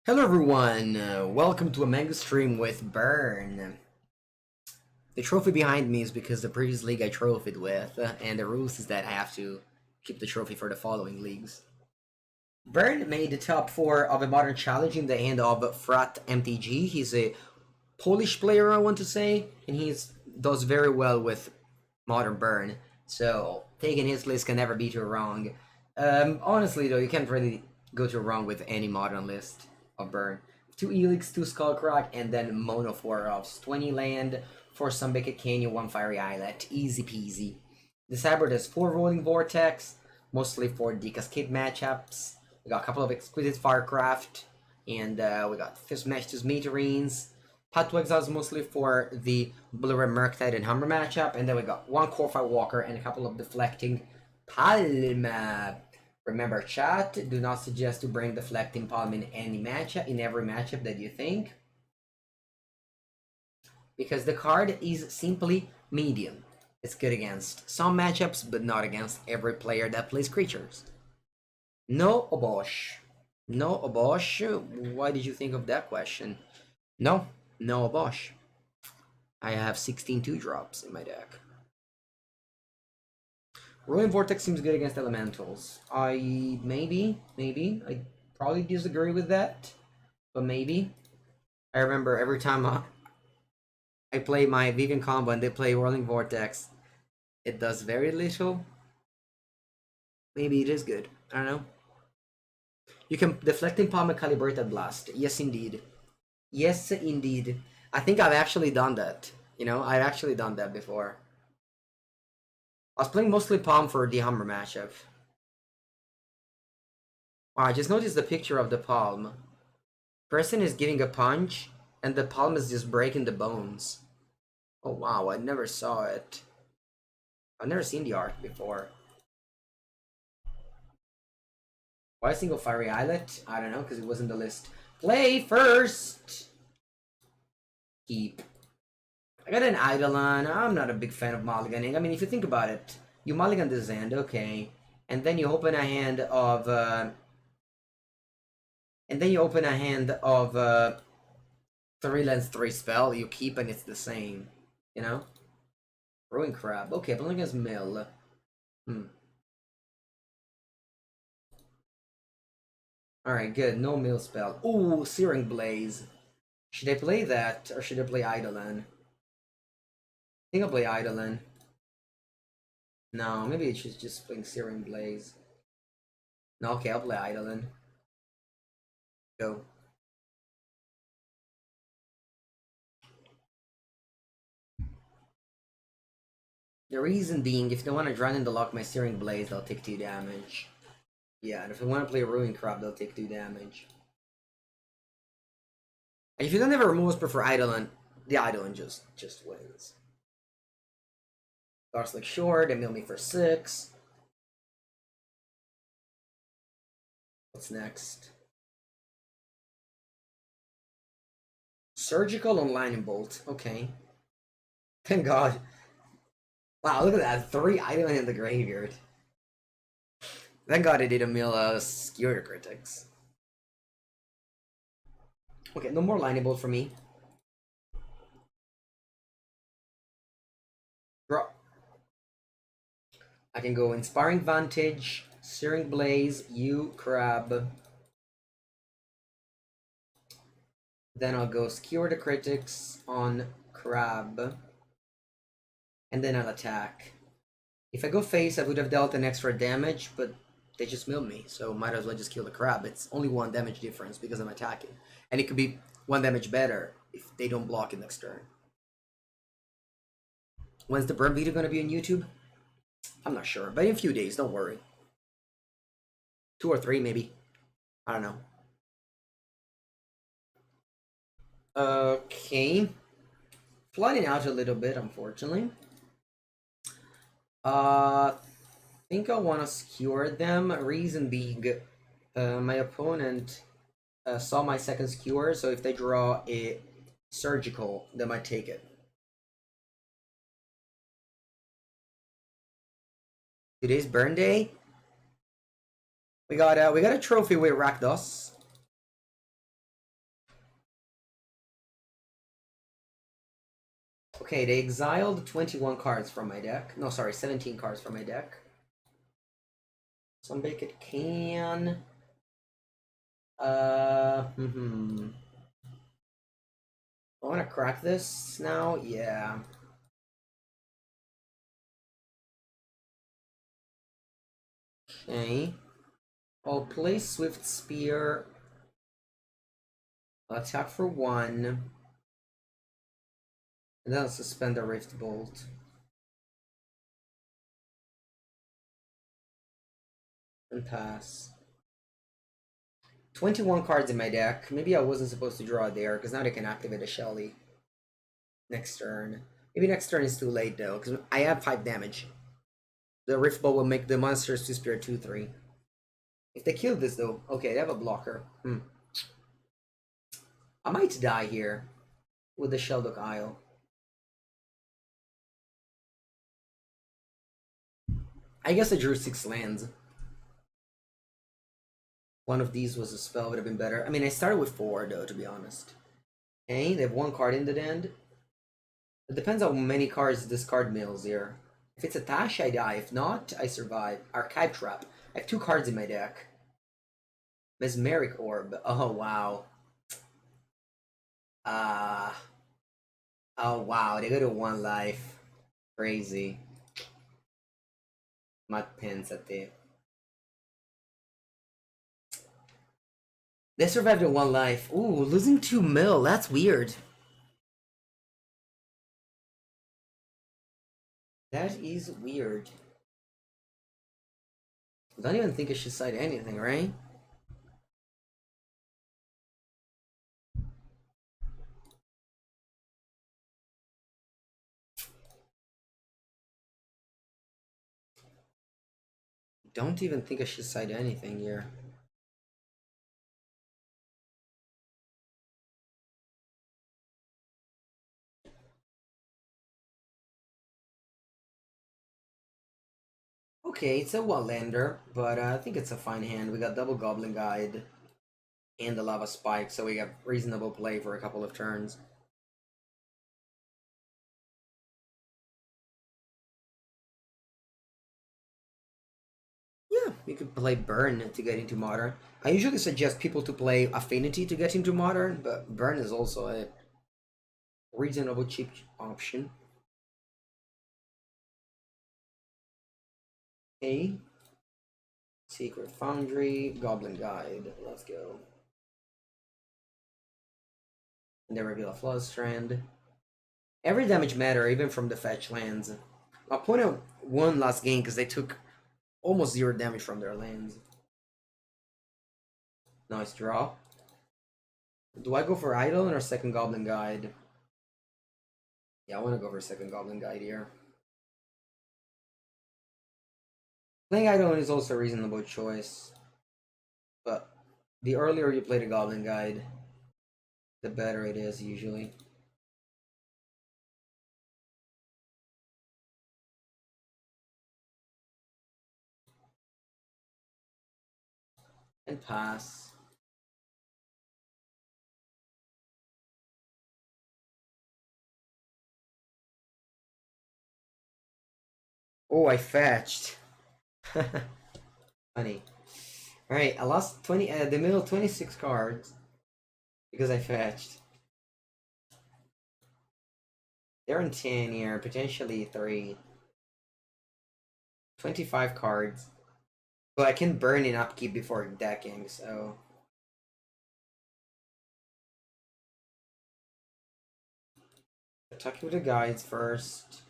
Hello everyone, welcome to a manga stream with Burn. The trophy behind me is because the previous league I trophied with, and the rules is that I have to keep the trophy for the following leagues. Burn made the top 4 of a modern challenge in the end of Frat MTG. He's a Polish player, I want to say, and he does very well with modern Burn, so taking his list can never be too wrong. Honestly though, you can't really go too wrong with any modern list of Burn. 2 Helix, 2 Skullcrack, and then mono 4 offs. 20 land, 4 Sunbaked Canyon, 1 Fiery Islet. Easy peasy. The sideboard has 4 Roiling Vortex, mostly for the Cascade matchups. We got a couple of Exquisite Firecraft, and we got Smash to Smithereens. Path to Exile is mostly for the Blue Red Murktide and Humber matchup, and then we got 1 Kor Firewalker and a couple of Deflecting Palm. Remember, chat, do not suggest to bring Deflecting Palm in any matchup, in every matchup that you think, because the card is simply medium. It's good against some matchups, but not against every player that plays creatures. No Obosh. No Obosh? Why did you think of that question? No Obosh. I have 16 2-drops in my deck. Roiling Vortex seems good against elementals. Maybe. I probably disagree with that, but maybe. I remember every time I play my vegan combo and they play Roiling Vortex, it does very little. Maybe it is good. I don't know. You can Deflecting Palm and Calibrated Blast. Yes, indeed. Yes, indeed. I think I've actually done that. I've actually done that before. I was playing mostly Palm for the Humber matchup. Wow, I just noticed the picture of the Palm. Person is giving a punch, and the Palm is just breaking the bones. Oh wow, I never saw it. I've never seen the art before. Why a single Fiery Islet? I don't know, because it wasn't the list. Play first! Keep. I got an Eidolon. I'm not a big fan of mulliganing. I mean, if you think about it, you mulligan this hand, okay, and then you open a hand of 3 lands 3 spell. You keep and it's the same, Ruin Crab. Okay, playing as Mill. Alright, good. No Mill spell. Ooh, Searing Blaze. Should I play that or should I play Eidolon? I think I'll play Eidolon. No, maybe it's just playing Searing Blaze. No, okay, I'll play Eidolon. Go. The reason being, if they want to run and lock my Searing Blaze, they'll take 2 damage. Yeah, and if they want to play Ruin Crab, they'll take 2 damage. And if you don't have a removal spell for Eidolon, the Eidolon just wins. Garlic Shore, they mill me for 6. What's next? Surgical on Lightning Bolt. Okay. Thank God. Wow, look at that. 3 Eidolon in the graveyard. Thank God I didn't mill Skewer the Critics. Okay, no more Lightning Bolt for me. Draw. I can go Inspiring Vantage, Searing Blaze, Crab. Then I'll go Skewer the Critics on Crab. And then I'll attack. If I go face, I would have dealt an extra damage, but they just milled me, so might as well just kill the Crab. It's only 1 damage difference because I'm attacking. And it could be 1 damage better if they don't block it next turn. When's the Burn video going to be on YouTube? I'm not sure, but in a few days, don't worry. 2 or 3, maybe. I don't know. Okay. Flooding out a little bit, unfortunately. I think I want to skewer them. Reason being, my opponent saw my second skewer, so if they draw a surgical, they might take it. Today's Burn Day. We got a trophy with Rakdos. Okay, they exiled 21 cards from my deck. No, sorry, 17 cards from my deck. Sunbaked Canyon. I want to crack this now. Yeah. Okay. I'll play Swiftspear. I'll attack for 1. And then I'll suspend the Rift Bolt. And pass. 21 cards in my deck. Maybe I wasn't supposed to draw there, because now they can activate a Shelly next turn. Maybe next turn is too late, though, because I have 5 damage. The Rift Bolt will make the Monastery Swiftspear 2-3. If they kill this, though... Okay, they have a blocker. I might die here with the Sheldock Isle. I guess I drew 6 lands. One of these was a spell, would have been better. I mean, I started with 4, though, to be honest. Okay, they have 1 card in the end. It depends on how many cards this card mills here. If it's a Tash, I die. If not, I survive. Archive Trap. I have 2 cards in my deck. Mesmeric Orb. Oh, wow. Oh, wow. They go to 1 life. Crazy. Mud pins at the... They survived in 1 life. Ooh, losing 2 mil. That's weird. That is weird. I don't even think I should cite anything, right? Don't even think I should cite anything here. Okay, it's a one-lander, but I think it's a fine hand. We got double Goblin Guide and the Lava Spike, so we got reasonable play for a couple of turns. Yeah, you could play Burn to get into Modern. I usually suggest people to play Affinity to get into Modern, but Burn is also a reasonable cheap option. Okay. Sacred Foundry, Goblin Guide. Let's go. And they reveal a Flood Strand. Every damage matter, even from the fetch lands. Opponent won last game because they took almost 0 damage from their lands. Nice draw. Do I go for Eidolon or second Goblin Guide? Yeah, I want to go for second Goblin Guide here. Playing Eidolon is also a reasonable choice. But the earlier you play the Goblin Guide, the better it is usually. And pass. Oh, I fetched. Funny. Alright, I lost 20 the middle 26 cards because I fetched. They're in 10 here, potentially 3. 25 cards. But I can burn in upkeep before decking, so... Attack with the guides first.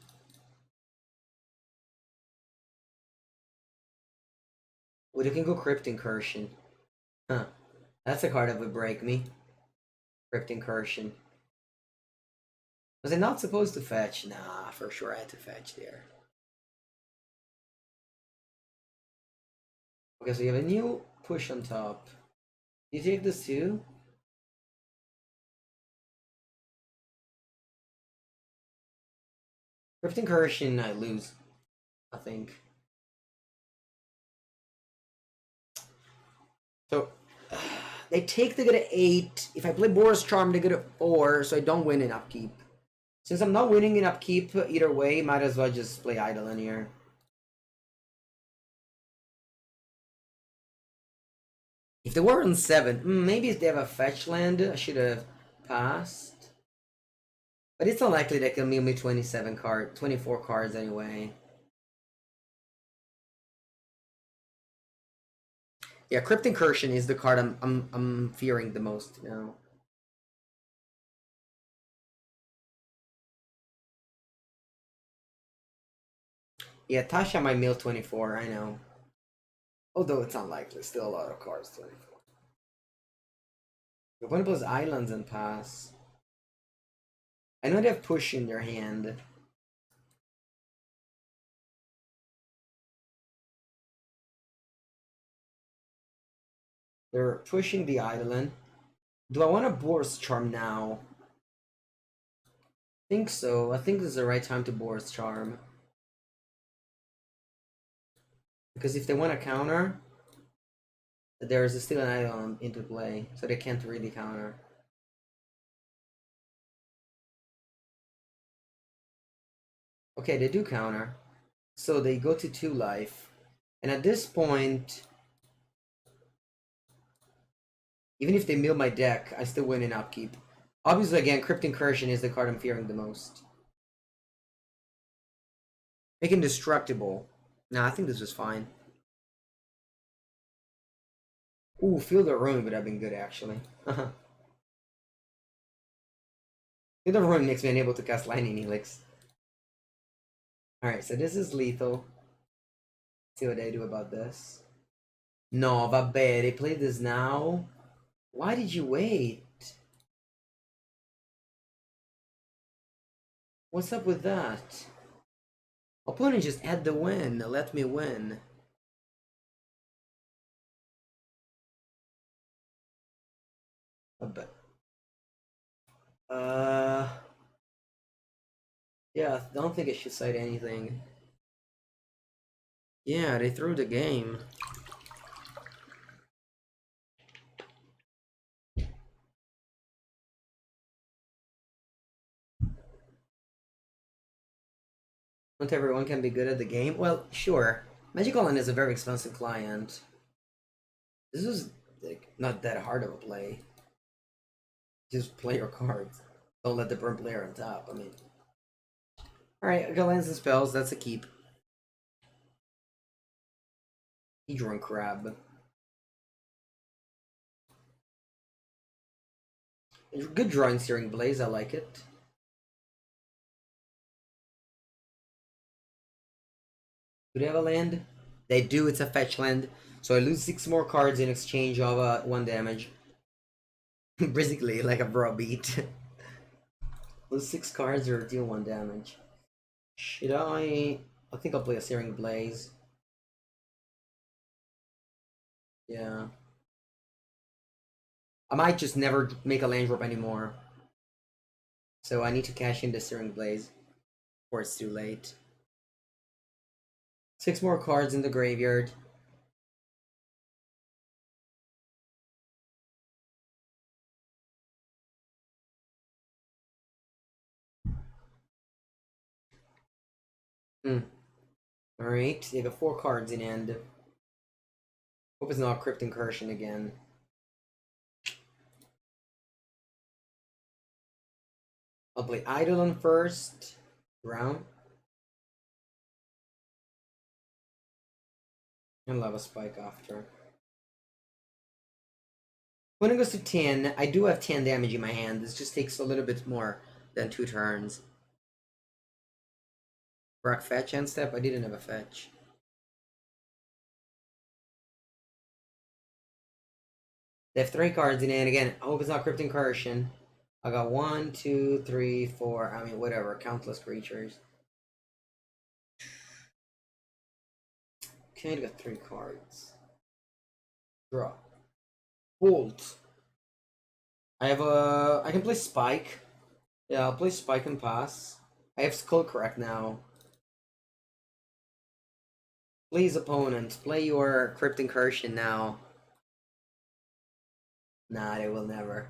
Oh, you can go Crypt Incursion. Huh. That's a card that would break me. Crypt Incursion. Was I not supposed to fetch? Nah, for sure I had to fetch there. Okay, so you have a new push on top. You take this too? Crypt Incursion, I lose. I think. So, they take, they get an 8. If I play Boros Charm, they get a 4, so I don't win in upkeep. Since I'm not winning in upkeep either way, might as well just play Eidolon here. If they were on 7, maybe if they have a fetch land, I should have passed. But it's unlikely they can mill me 24 cards anyway. Yeah, Crypt Incursion is the card I'm fearing the most now. Yeah, Tasha might mill 24, I know. Although it's unlikely, still a lot of cards, 24. Your opponent plays islands and pass. I know they have push in their hand. They're pushing the Eidolon. Do I want a Boros Charm now? I think so. I think this is the right time to Boros Charm. Because if they want to counter, there's still an Eidolon into play, so they can't really counter. Okay, they do counter. So they go to 2 life. And at this point, even if they mill my deck, I still win in upkeep. Obviously, again, Crypt Incursion is the card I'm fearing the most. Make him destructible. Nah, I think this was fine. Ooh, Feel the Ruin would have been good, actually. Feel the Ruin makes me unable to cast Lightning Helix. Alright, so this is lethal. Let's see what they do about this. No, vabbè, they play this now? Why did you wait? What's up with that? Opponent just had the win. Let me win. Yeah, I don't think I should cite anything. Yeah, they threw the game. Not everyone can be good at the game. Well, sure. Magic Online is a very expensive client. This is like not that hard of a play. Just play your cards. Don't let the burn player on top. I mean, all right, I got lands and spells. That's a keep. Hedron Crab. Good drawing, Searing Blaze. I like it. Do they have a land? They do. It's a fetch land. So I lose 6 more cards in exchange of 1 damage. Basically, like a browbeat. Lose 6 cards or deal 1 damage. Should I? I think I'll play a Searing Blaze. Yeah. I might just never make a land drop anymore. So I need to cash in the Searing Blaze before it's too late. 6 more cards in the graveyard. Alright, they got 4 cards in hand. Hope it's not Crypt Incursion again. I'll play Eidolon first round. And Lava Spike after. When it goes to 10, I do have 10 damage in my hand. This just takes a little bit more than 2 turns. Rock fetch end step? I didn't have a fetch. They have 3 cards in hand. Again, I hope it's not Crypt Incursion. I got 1, 2, 3, 4. I mean, whatever. Countless creatures. Okay, I got 3 cards. Draw. Bolt. I have a. I can play Spike. Yeah, I'll play Spike and pass. I have Skullcrack now. Please, opponent, play your Crypt Incursion now. Nah, they will never.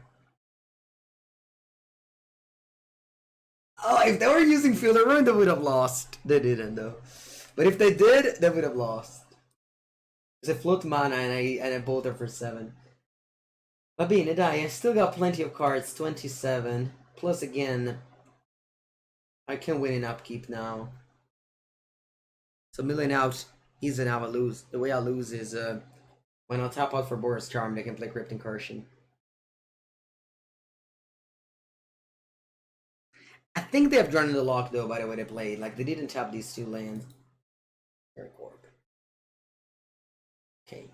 Oh, if they were using Field of Ruin, they would have lost. They didn't, though. But if they did, they would have lost. Because I float mana and I bolter for 7. But being a die, I still got plenty of cards. 27. Plus, again, I can win in upkeep now. So milling out isn't how I lose. The way I lose is when I'll tap out for Boros Charm, they can play Crypt Incursion. I think they have drawn in the lock though, by the way they played. Like they didn't tap these 2 lands. Very corp. Okay.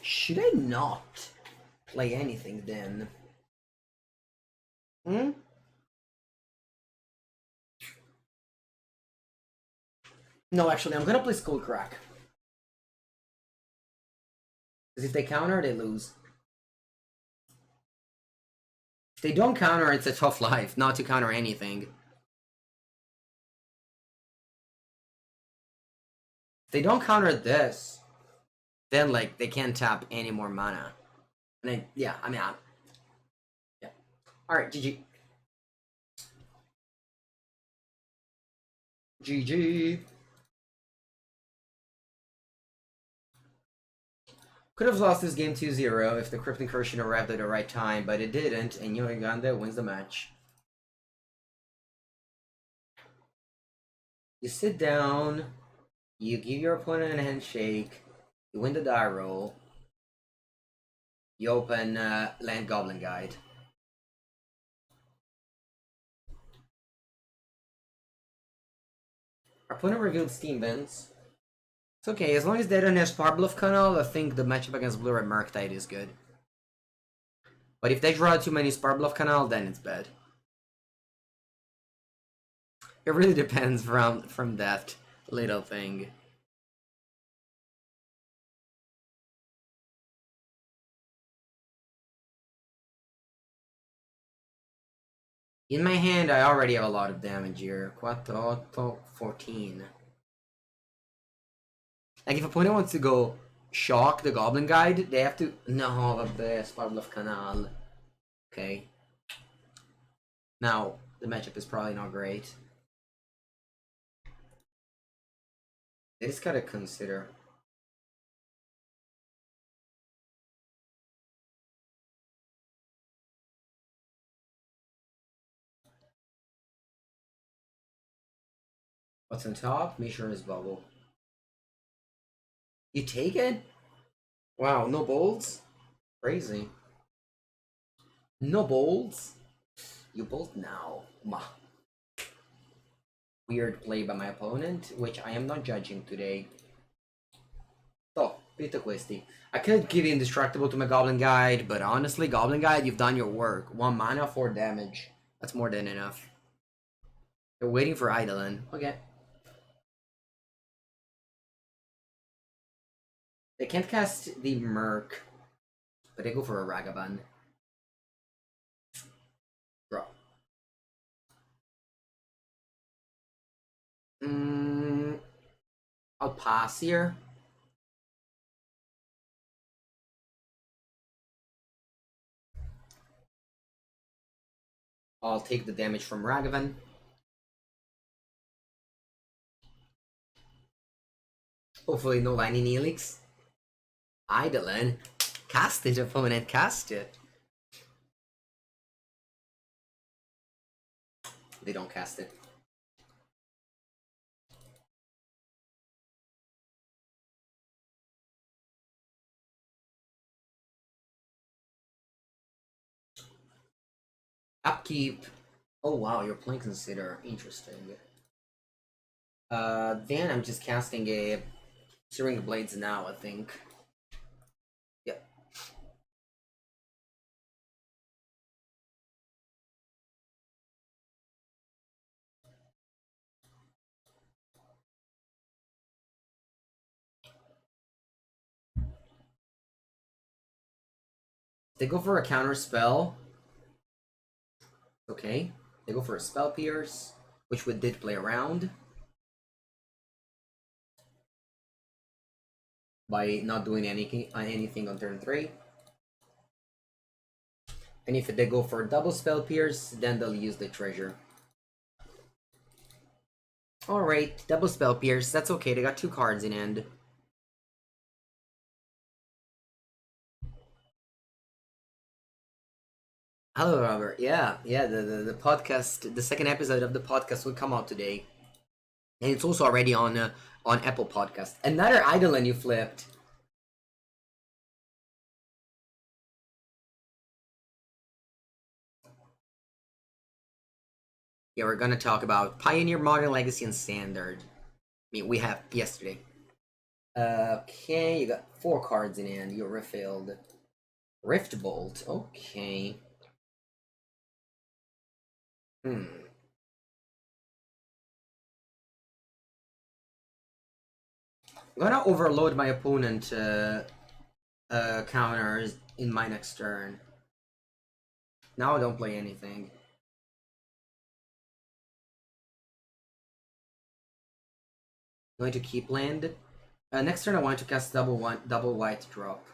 Should I not play anything then? Hmm? No, actually, I'm gonna play Skullcrack. Because if they counter, they lose. If they don't counter, it's a tough life not to counter anything. If they don't counter this, then like they can't tap any more mana. And then, yeah, I'm out. Yeah. Alright, GG. GG. Could have lost this game 2-0 if the Crypt Incursion arrived at the right time, but it didn't, and Uganda wins the match. You sit down, you give your opponent a handshake, you win the die roll, you open Land Goblin Guide. Our opponent revealed Steam Vents. It's okay, as long as they don't have Sparbluff Canal, I think the matchup against Blue Red Murktide is good. But if they draw too many Sparbluff Canal, then it's bad. It really depends from that little thing. In my hand, I already have a lot of damage here. 14. Like, if opponent wants to go shock the Goblin Guide, they have to... No, the Sparbluff Canal. Okay. Now, the matchup is probably not great. They just gotta consider... What's on top? Mission's Bubble. You take it? Wow, no bolts? Crazy. No bolts? You bolt now. Weird play by my opponent, which I am not judging today. So, Pita Questi. I could give Indestructible to my Goblin Guide, but honestly, Goblin Guide, you've done your work. 1 mana, 4 damage. That's more than enough. They're waiting for Eidolon. Okay. They can't cast the Merc, but they go for a Ragavan. Draw. I'll pass here. I'll take the damage from Ragavan. Hopefully no Lightning Helix. Eidolon. Cast it, opponent, cast it. They don't cast it. Upkeep. Oh wow, you're playing Consider. Interesting. Then I'm just casting a Searing Blaze now, I think. Yep. They go for a counter spell. Okay. They go for a Spell Pierce, which we did play around. By not doing anything on turn 3. And if they go for a double Spell Pierce, then they'll use the treasure. Alright, double spell pierce. That's okay, they got 2 cards in hand. Hello, Robert. Yeah, the podcast, the second episode of the podcast will come out today. And it's also already on Apple Podcast. Another Eidolon you flipped. Yeah, we're gonna talk about Pioneer, Modern, Legacy, and Standard. I mean, we have yesterday. Okay, you got 4 cards in hand. You're refilled. Rift Bolt. Okay. I'm gonna overload my opponent counters in my next turn. Now I don't play anything. Going to keep land. Next turn I want to cast double white drop.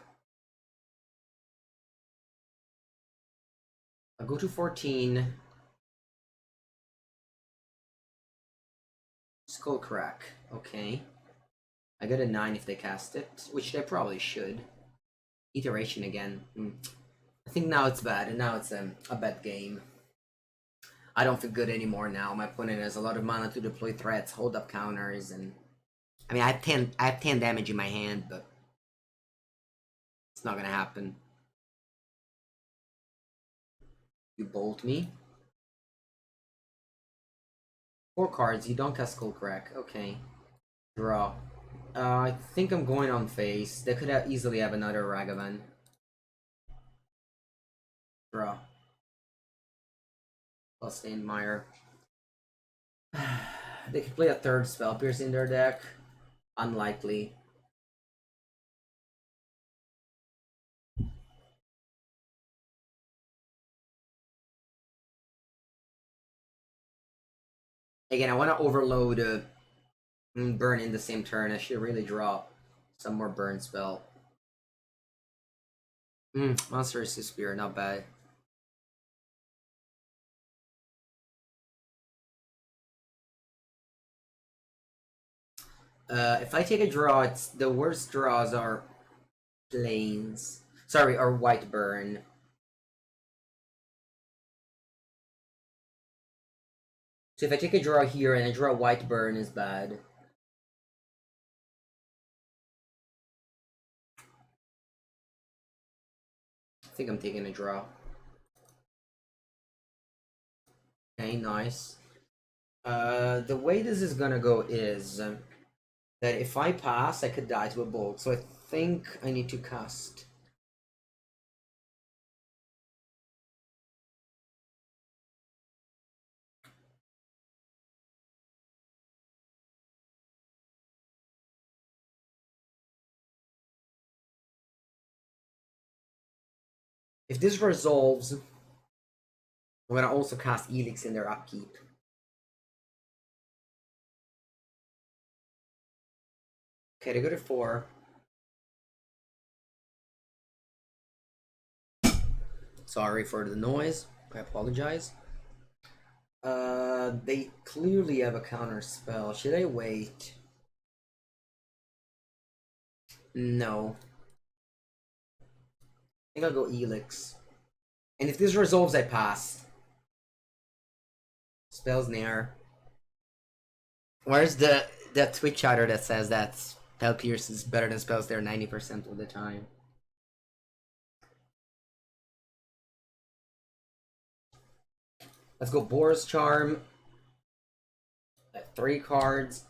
I'll go to 14. Skullcrack. Okay. I get a 9 if they cast it, which they probably should. Iteration again. I think now it's bad, and now it's a bad game. I don't feel good anymore now. My opponent has a lot of mana to deploy threats, hold up counters, and I mean I have 10 damage in my hand, but it's not gonna happen. You bolt me. 4 cards, you don't cast Skullcrack. Okay. Draw. I think I'm going on face. They could easily have another Ragavan. Draw. Bloodstained Mire. They could play a third Spell Pierce in their deck. Unlikely. Again, I want to overload burn in the same turn. I should really draw some more burn spell. Monastery Swiftspear, not bad. If I take a draw, it's the worst draws are plains. Sorry, or white burn. So if I take a draw here and I draw white burn is bad. I think I'm taking a draw. Okay, nice. The way this is gonna go is that if I pass, I could die to a bolt. So I think I need to cast. If this resolves, I'm gonna also cast Helix in their upkeep. Okay, they go to 4. Sorry for the noise. I apologize. They clearly have a counter spell. Should I wait? No. I think I'll go Helix. And if this resolves, I pass. Spells near. Where's the Twitch chatter that says that Spell Pierce is better than spells there 90% of the time? Let's go Boros Charm. 3 cards.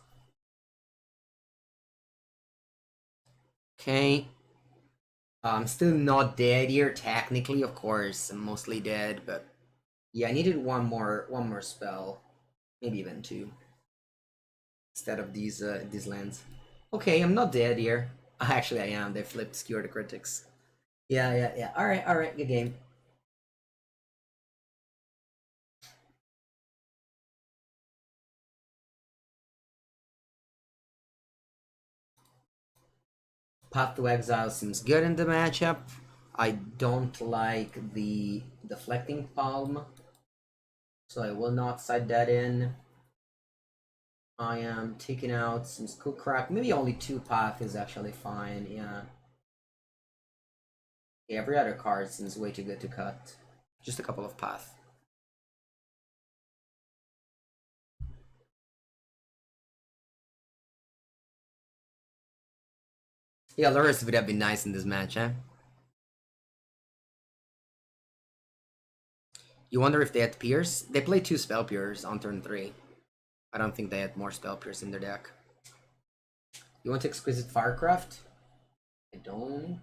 Okay. I'm still not dead here, technically, of course. I'm mostly dead, but yeah, I needed one more spell. Maybe even 2. Instead of these lands. Okay, I'm not dead here. Actually I am. They flipped Skewer the Critics. Yeah. Alright, good game. Path to Exile seems good in the matchup. I don't like the Deflecting Palm, so I will not side that in. I am taking out some Skullcrack. Maybe only 2 path is actually fine, yeah. Yeah, every other card seems way too good to cut. Just a couple of path. Yeah, Lurrus would have been nice in this match, huh? You wonder if they had Pierce? They played 2 Spell Pierce on turn 3. I don't think they had more Spell Pierce in their deck. You want Exquisite Firecraft? I don't.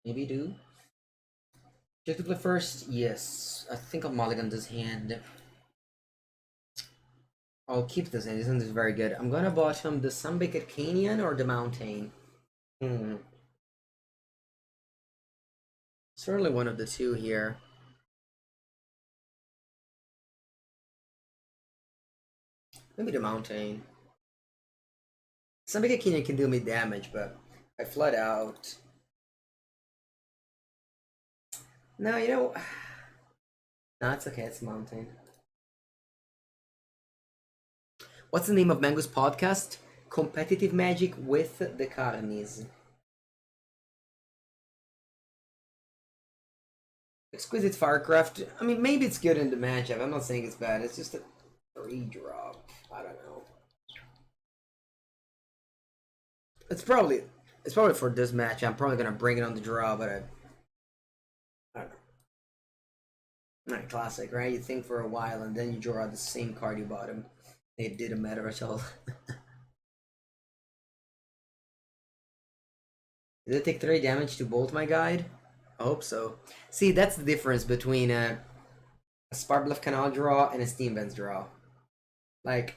Maybe do. Do you have to play first? Yes. I think I'll mulligan this hand. I'll keep this hand. This hand is very good. I'm gonna bottom the Sunbaked Canyon or the Mountain. Certainly one of the two here. Maybe the Mountain. Sunbaked Canyon can do me damage, but I flood out. No, you know... No, it's okay. It's Mountain. What's the name of Mango's podcast? Competitive Magic with the Carnies. Exquisite Firecraft. I mean, maybe it's good in the matchup. I'm not saying it's bad. It's just a 3-drop. I don't know. It's probably for this match. I'm probably gonna bring it on the draw, but I don't know. Not classic, right? You think for a while and then you draw the same card you bought him. It didn't matter at all. Did it take 3 damage to bolt my guide? I hope so. See, that's the difference between a Sparbluff Canal draw and a Steam Vents draw. Like,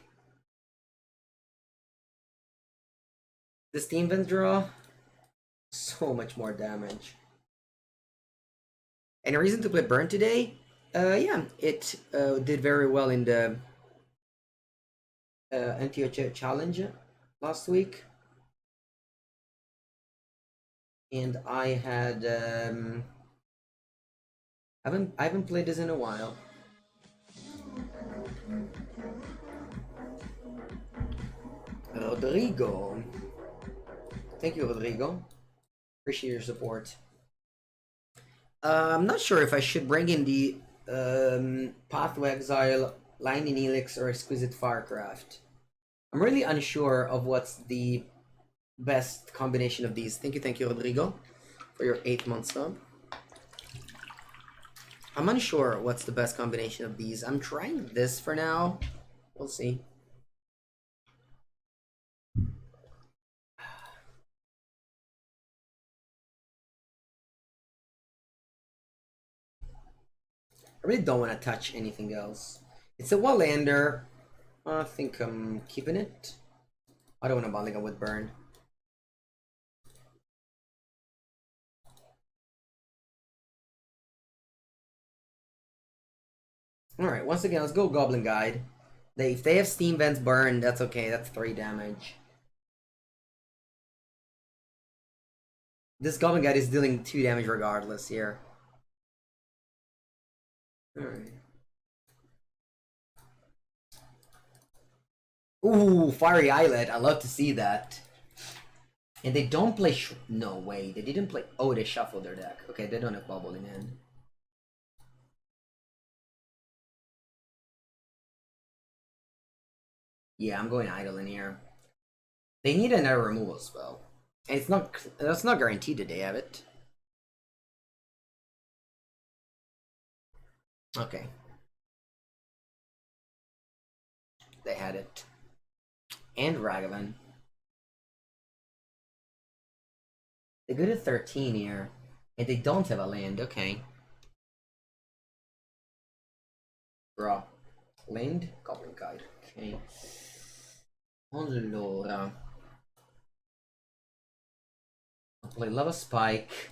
the Steam Vents draw, so much more damage. Any reason to play Burn today? Yeah, it did very well in the MTGO challenge last week. And I had I haven't played this in a while. Rodrigo. Thank you, Rodrigo. Appreciate your support. I'm not sure if I should bring in the Path to Exile, Lightning Helix, or Exquisite Firecraft. I'm really unsure of what's the best combination of these. Thank you, Rodrigo, for your 8-month sub. I'm unsure what's the best combination of these. I'm trying this for now. We'll see. I really don't want to touch anything else. It's a one-lander. I think I'm keeping it. I don't want to mulligan with burn. Alright, once again, let's go Goblin Guide. If they have Steam Vents burn, that's okay. That's 3 damage. This Goblin Guide is dealing 2 damage regardless here. Alright. Ooh, Fiery Islet. I love to see that. And they don't play... No way. They didn't play... Oh, they shuffled their deck. Okay, they don't have Bubble in hand. Yeah, I'm going Eidolon here. They need another removal spell. And it's not... That's not guaranteed that they have it. Okay. They had it. And Ragavan. They go to 13 here. And they don't have a land. Okay. Draw. Land? Goblin Guide. Okay. Allora. I'll play Lava Spike.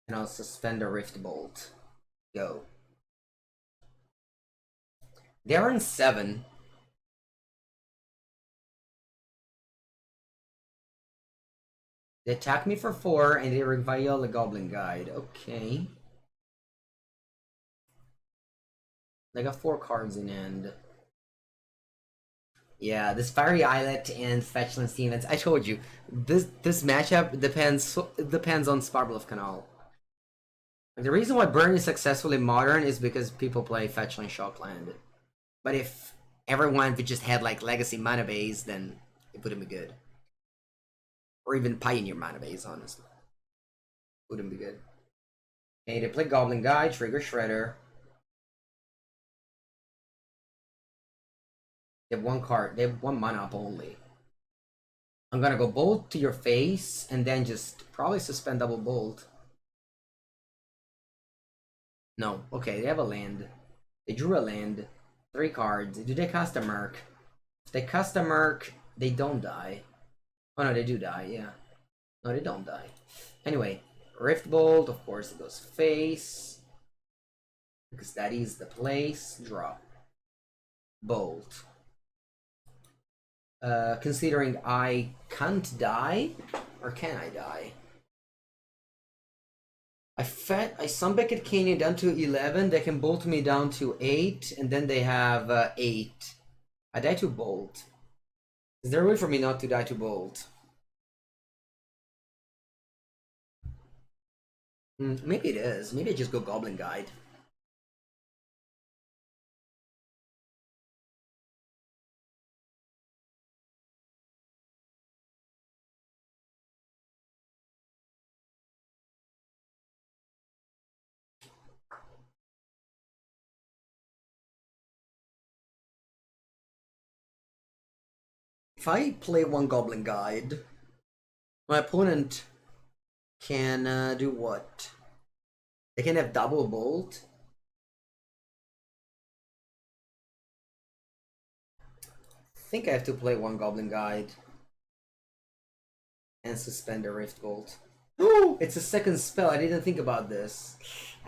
And I'll suspend a Rift Bolt. Go. They're on 7. They attack me for 4 and they reveal the Goblin Guide. Okay. They got 4 cards in hand. Yeah, this Fiery Islet and Fetchland Stevens. I told you, this matchup depends on Sparble of Canal. The reason why Burn is successful in Modern is because people play Fetchland Shockland. But if everyone would just had like Legacy Mana Base, then it wouldn't be good. Or even Pioneer Mana Base, honestly. Wouldn't be good. Okay, they play Goblin Guy, Trigger Shredder. They have one card. They have one mana up only. I'm gonna go Bolt to your face, and then just probably suspend double Bolt. No, okay, they have a land. They drew a land. 3 cards. Do they cast a Merc? If they cast a Merc, they don't die. Oh no, they do die, yeah. No, they don't die. Anyway, Rift Bolt, of course, it goes face. Because that is the place. Draw. Bolt. Considering I can't die, or can I die? I Sunbaked Canyon down to 11, they can bolt me down to 8, and then they have 8. I die to bolt. Is there a way for me not to die to bolt? Maybe it is. Maybe I just go Goblin Guide. If I play one Goblin Guide, my opponent can do what? They can have double bolt. I think I have to play one Goblin Guide and suspend a Rift Bolt. Oh, it's a second spell. I didn't think about this.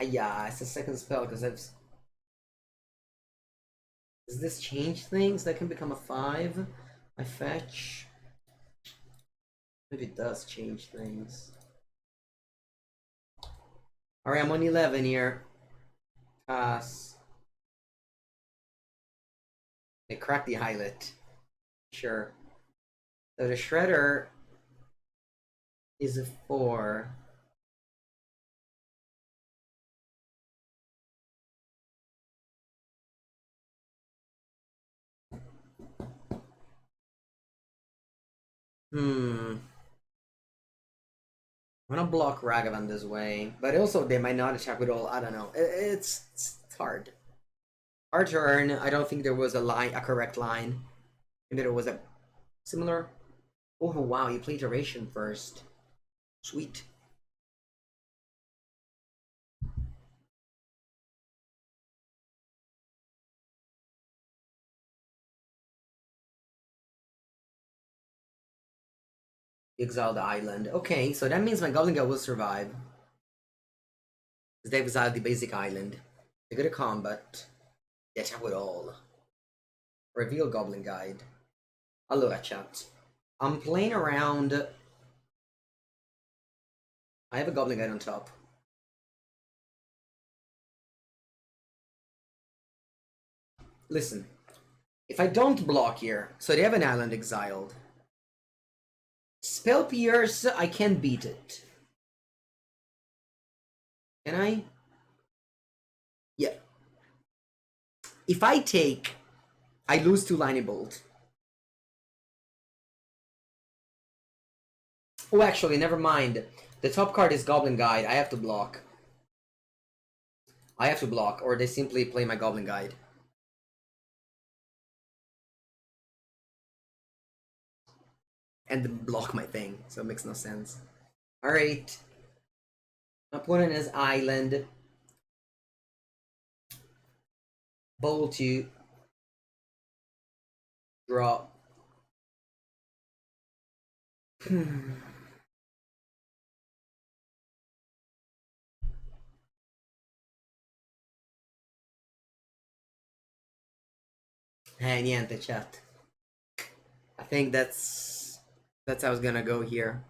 Yeah, it's a second spell because I've. Does this change things? That can become a 5. I fetch. Maybe it does change things. Alright, I'm on 11 here. Pass. They crack the Islet. Sure. So the Shredder is a 4. I'm gonna block Ragavan this way, but also they might not attack with all. I don't know. It's hard. Hard turn. I don't think there was a correct line. Maybe there was a similar. Oh wow, you played Iteration first. Sweet. Exile the island. Okay, so that means my Goblin Guy will survive. Because they exiled the basic island. They go to combat. They attack with all. Reveal Goblin Guide. I'll look at chat. I'm playing around. I have a Goblin Guide on top. Listen. If I don't block here, so they have an island exiled. Spell Pierce, I can beat it. Can I? Yeah. If I take, I lose to Lightning Bolt. Oh, actually, never mind. The top card is Goblin Guide. I have to block. I have to block, or they simply play my Goblin Guide. And block my thing, so it makes no sense. Alright. My opponent is Island. Bolt you. Draw. Niente, chat. I think that's how it's gonna go here.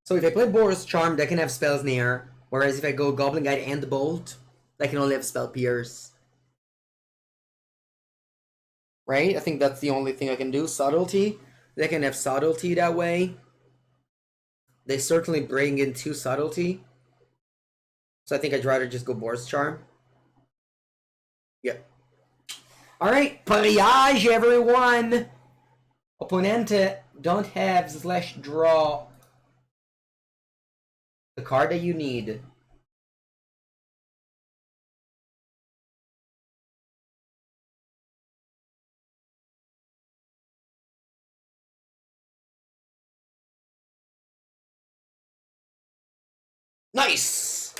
So if I play Boros Charm, they can have spells near. Whereas if I go Goblin Guide and the Bolt, they can only have Spell Pierce. Right? I think that's the only thing I can do. Subtlety. They can have Subtlety that way. They certainly bring in 2 Subtlety. So I think I'd rather just go Boros Charm. Yep. Alright, Pariage everyone! Opponente don't have / draw the card that you need. Nice!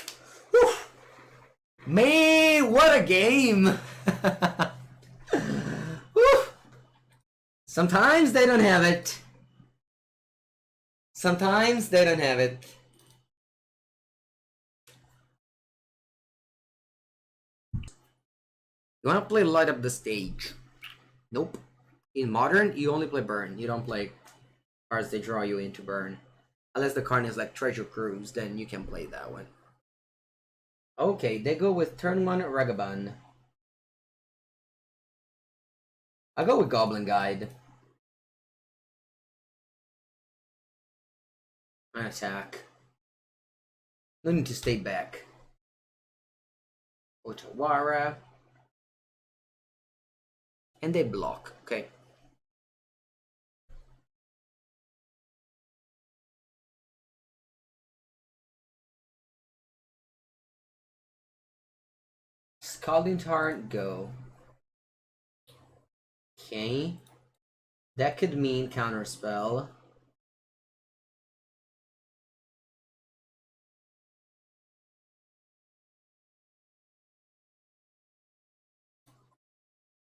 Whew. Man, what a game! Sometimes they don't have it. Sometimes they don't have it. You wanna play Light Up the Stage? Nope. In Modern, you only play Burn. You don't play cards they draw you into Burn. Unless the card is like Treasure Cruise, then you can play that one. Okay, they go with turn 1 Ragavan. I'll go with Goblin Guide. I attack. No need to stay back. Otawara. And they block. Okay. Scalding Torrent, go. Okay. That could mean counterspell.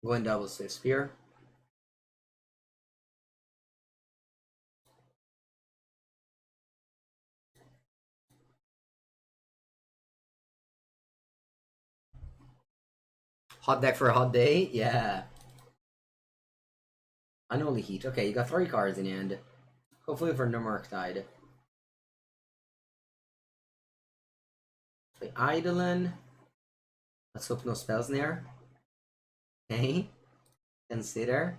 Going double Swiftspear. Hot deck for a hot day? Yeah. Unholy Heat. Okay, you got 3 cards in hand. Hopefully for no Murktide. Play Eidolon. Let's hope no spells near. Okay. Consider.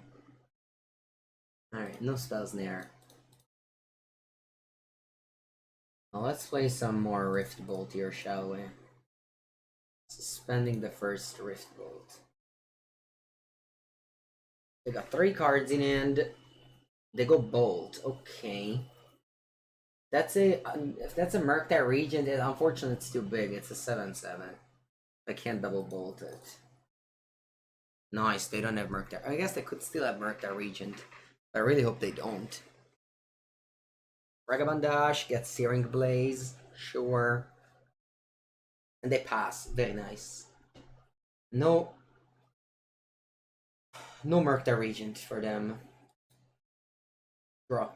Alright, no spells near. Well, let's play some more Rift Bolt here, shall we? Suspending the first Rift Bolt. They got 3 cards in hand. They go Bolt. Okay. That's a if that's a Murktide Regent, unfortunately it's too big. It's a 7/7. I can't double bolt it. Nice, they don't have Murktide. I guess they could still have Murktide Regent. But I really hope they don't. Ragavan Dash gets Searing Blaze. Sure. And they pass. Very nice. No Murktide Regent for them. Draw.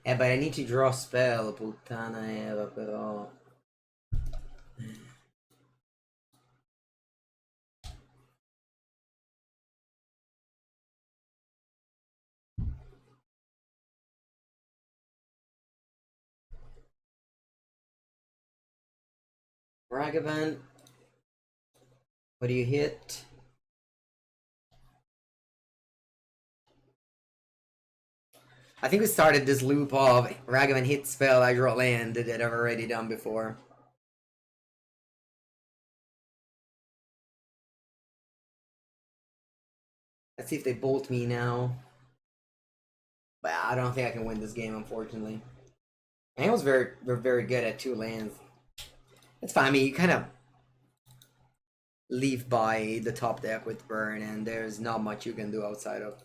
But I need to draw spell. Puttana Eva però. Ragavan. What do you hit? I think we started this loop of Ragavan hit spell, I draw land that I've already done before. Let's see if they bolt me now. But I don't think I can win this game, unfortunately. And was very good at 2 lands. It's fine. I mean, you kind of leave by the top deck with burn, and there's not much you can do outside of.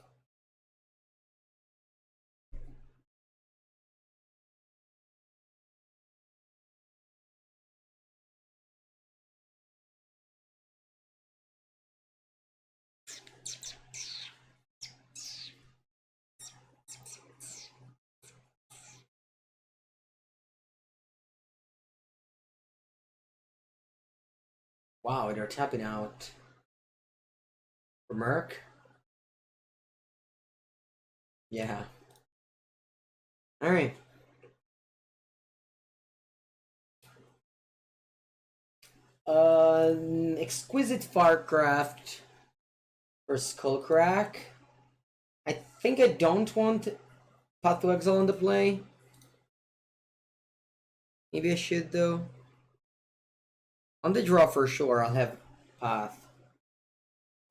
Wow, they're tapping out for Merc. Yeah. All right. Exquisite Firecraft for Skullcrack. I think I don't want Path to Exile on the play. Maybe I should though. On the draw for sure, I'll have Path.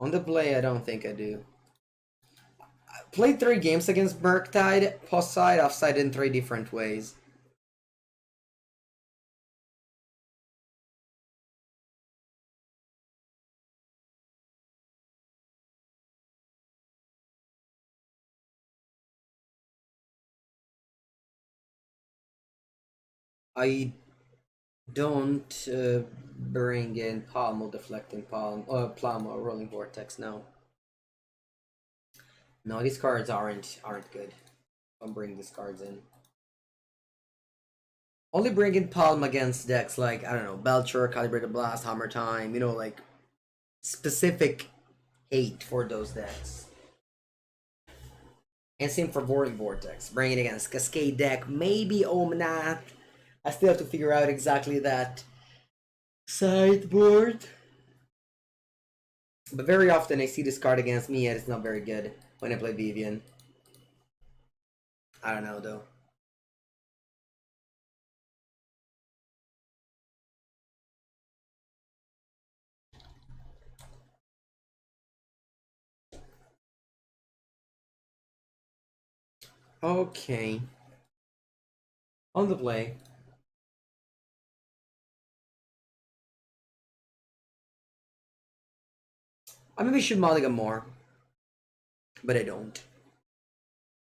On the play, I don't think I do. I played 3 games against Murktide, post-side, offside in 3 different ways. I don't bring in Palm or Deflecting Palm, or Plum or Roiling Vortex, no. No, these cards aren't good. Don't bring these cards in. Only bring in Palm against decks like, I don't know, Belcher, Calibrated Blast, Hammer Time, you know, like specific hate for those decks. And same for Roiling Vortex. Bring it against Cascade deck, maybe Omnath. I still have to figure out exactly that sideboard. But very often I see this card against me and it's not very good when I play Vivian. I don't know though. Okay. On the play. I maybe should mulligan more. But I don't.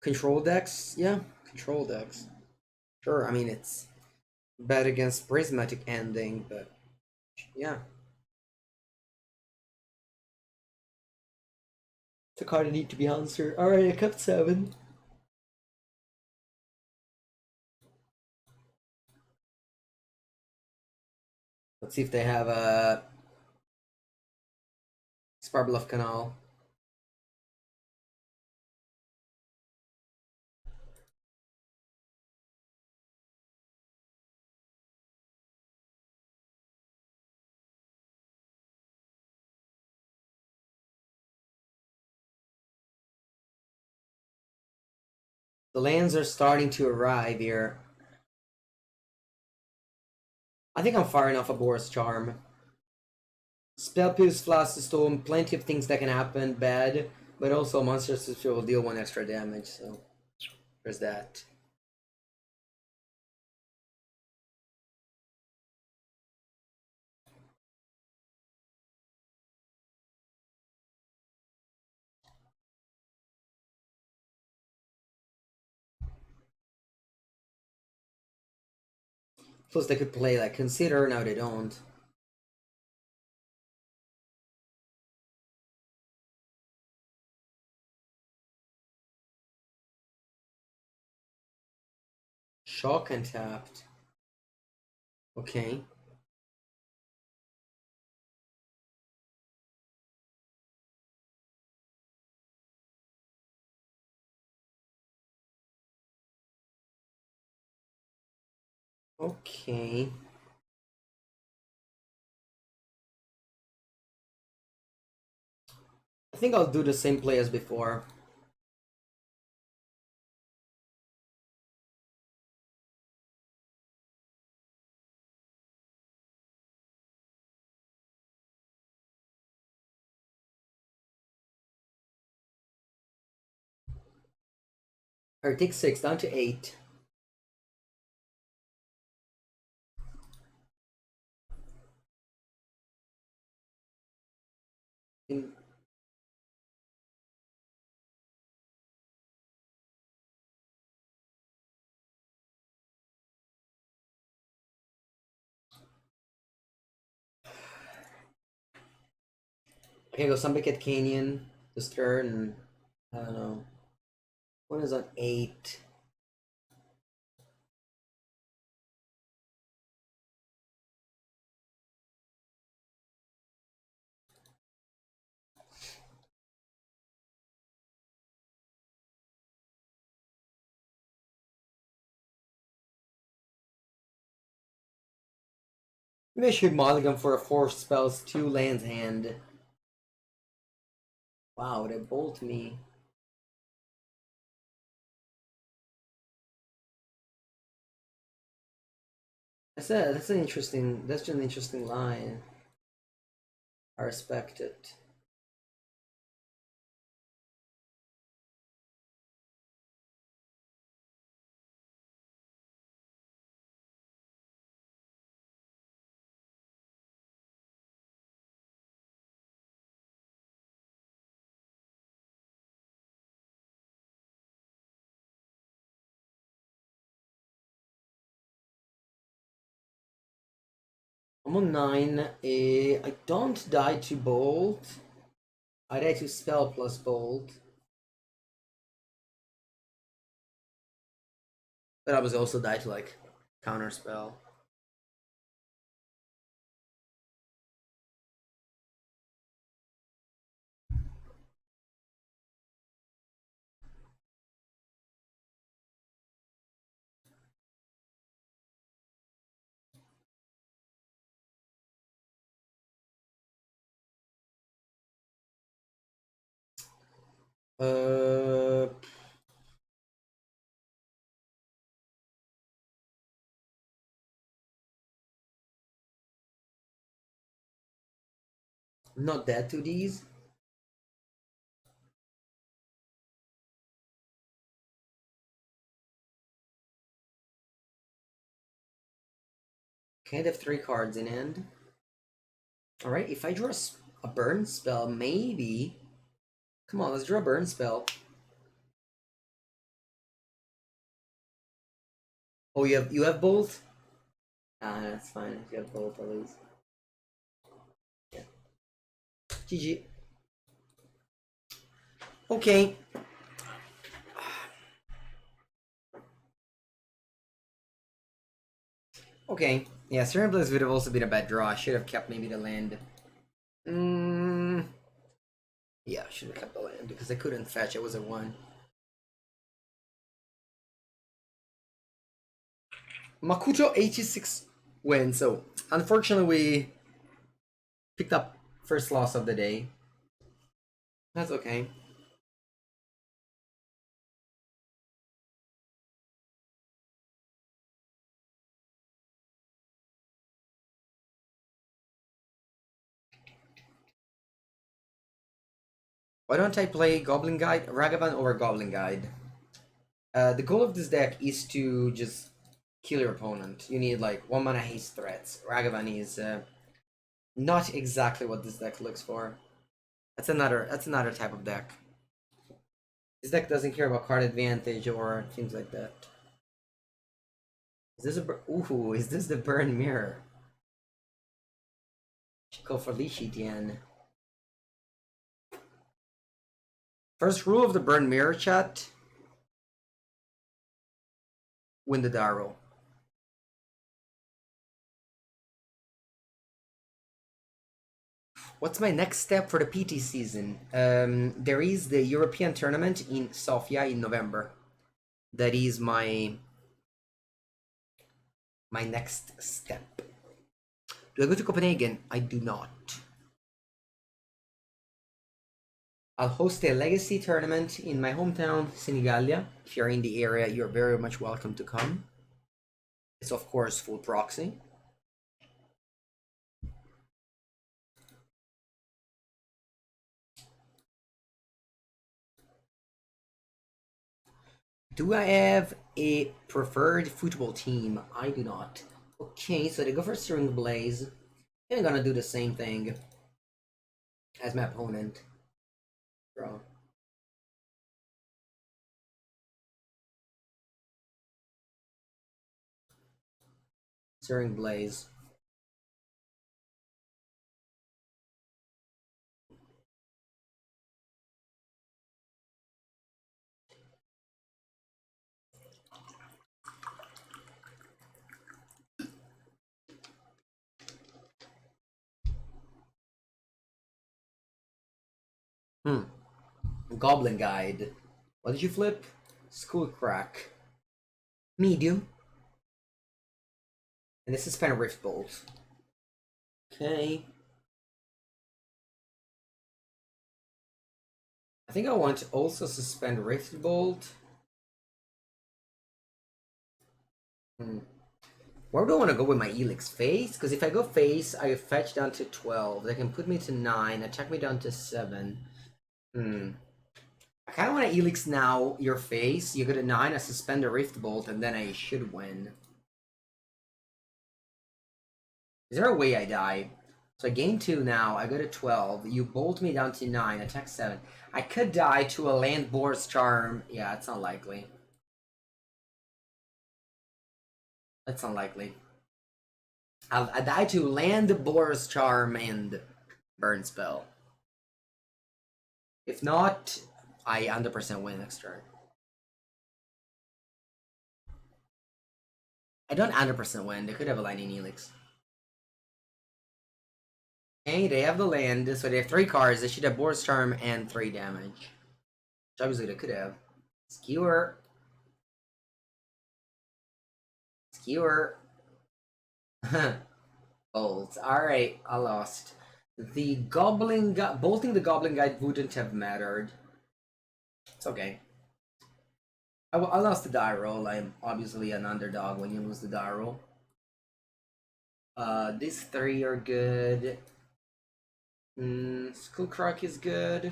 Control decks? Yeah, control decks. Sure, I mean it's bad against Prismatic Ending, but yeah. It's a card that need to be answered. Alright, I kept 7. Let's see if they have a Sparbluff Canal. The lands are starting to arrive here. I think I'm firing off a Boros Charm. Spell Pierce, Flash Storm, plenty of things that can happen bad, but also Monster Swiftspear will deal 1 extra damage, so there's that. Plus they could play like Consider, now they don't. Shock untapped. Okay. Okay. I think I'll do the same play as before. Or take 6, down to 8. In I can go Sunbaked Canyon this turn. I don't know. One is on 8. Maybe I should mulligan for a 4 spells, 2 lands hand. Wow, they bolt me. That's an interesting line. I respect it. I'm on 9. I don't die to bolt. I die to spell plus bolt. But I was also die to like counter spell. I'm not dead to these. Can't have 3 cards in hand. Alright, if I draw a burn spell, maybe. Come on, let's draw a burn spell. Oh, you have both? Ah, that's fine if you have both at least. Yeah. GG. Okay. Okay. Yeah, Searing Blaze would have also been a bad draw. I should have kept maybe the land. Yeah, I should have kept the land because I couldn't fetch. It was a 1. Makuto 86 wins. So unfortunately, we picked up first loss of the day. That's okay. Why don't I play Goblin Guide, Ragavan over Goblin Guide? The goal of this deck is to just kill your opponent. You need like 1 mana haste threats. Ragavan is not exactly what this deck looks for. That's another type of deck. This deck doesn't care about card advantage or things like that. Is this is this the Burn Mirror? Chico Felician. First rule of the Burn Mirror, chat. Win the Darrow. What's my next step for the PT season? There is the European tournament in Sofia in November. That is my next step. Do I go to Copenhagen? I do not. I'll host a legacy tournament in my hometown, Senigallia. If you're in the area, you're very much welcome to come. It's of course full proxy. Do I have a preferred football team? I do not. Okay, so they go for Searing Blaze. And I'm gonna do the same thing as my opponent. Draw. Searing Blaze. Goblin Guide. What did you flip? Skullcrack. Medium. And this is Rift Bolt. Okay. I think I want to also suspend Rift Bolt. Where do I want to go with my Helix? Face? Because if I go face, I fetch down to 12. That can put me to 9, attack me down to 7. I kind of want to Helix now, your face. You go to 9, I suspend a Rift Bolt, and then I should win. Is there a way I die? So I gain 2 now, I go to 12. You bolt me down to 9, attack 7. I could die to a land Boros Charm. Yeah, it's unlikely. That's unlikely. I die to land Boros Charm and burn spell. If not, I 100% win next turn. I don't 100% win. They could have a Lightning Helix. Okay, they have the land, so they have 3 cards. They should have Boros Charm and 3 damage. Which obviously they could have. Skewer. Skewer. Bolt. Alright, I lost. The Goblin... Bolting the Goblin guide wouldn't have mattered. It's okay. I lost the die roll. I'm obviously an underdog when you lose the die roll. These 3 are good. Skullcrack is good.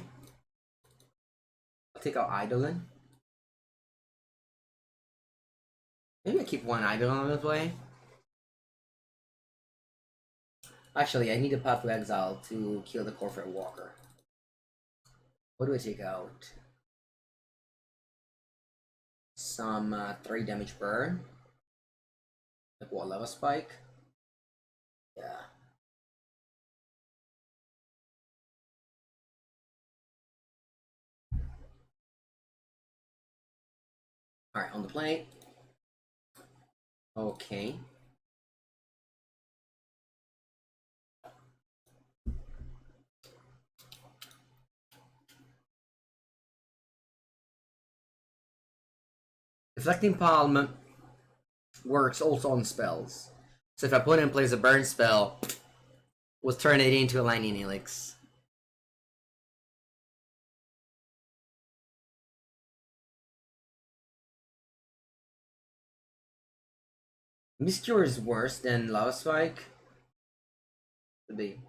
I'll take out Eidolon. Maybe I keep 1 Eidolon on the play. Actually, I need a Path to Exile to kill the Kor Firewalker. What do I take out? Some 3 damage burn. Like what, Lava Spike? Yeah. Alright, on the plate. Okay. Deflecting Palm works also on spells. So if I put in place a burn spell, we'll turn it into a Lightning Helix. Miscure is worse than Lava Spike. Could be.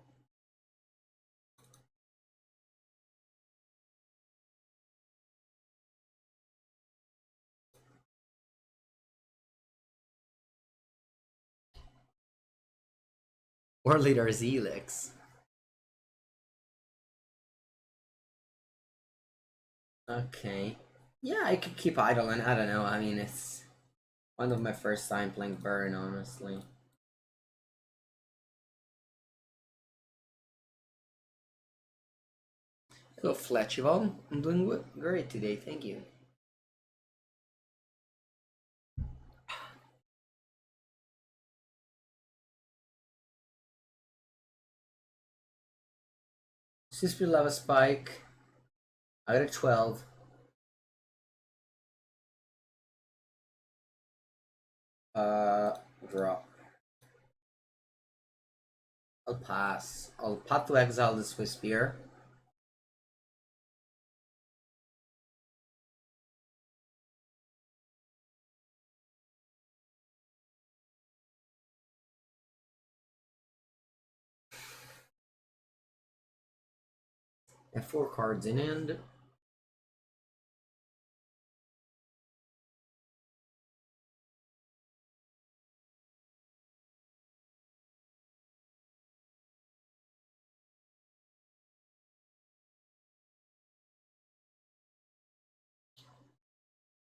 War Leader is Helix. Okay. Yeah, I could keep Eidolon. I don't know. I mean, it's one of my first time playing Burn, honestly. Hello, Fletchival. I'm doing great today, thank you. Swiftspear Lava Spike. I got a 12. Draw. I'll pass. I'll Path to Exile the Swiftspear. I have 4 cards in hand.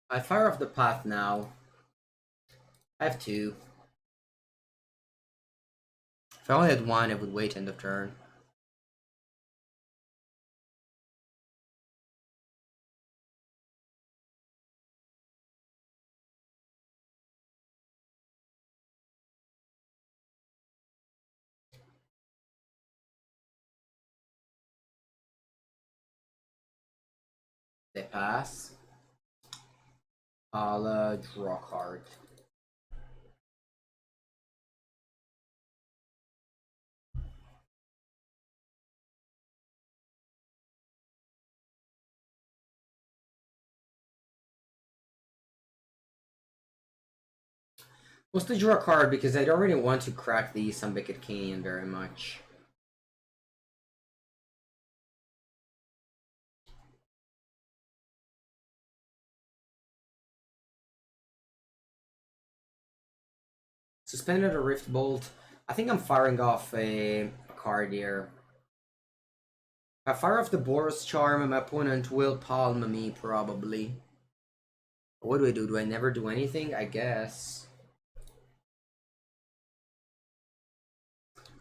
I fire off the path now. I have 2. If I only had 1, I would wait end of turn. They pass. I'll draw a card. Mostly draw a card because I don't really want to crack the Sunbaked Canyon very much. Suspended a Rift Bolt. I think I'm firing off a card here. If I fire off the Boros Charm, my opponent will palm me probably. What do I do? Do I never do anything? I guess.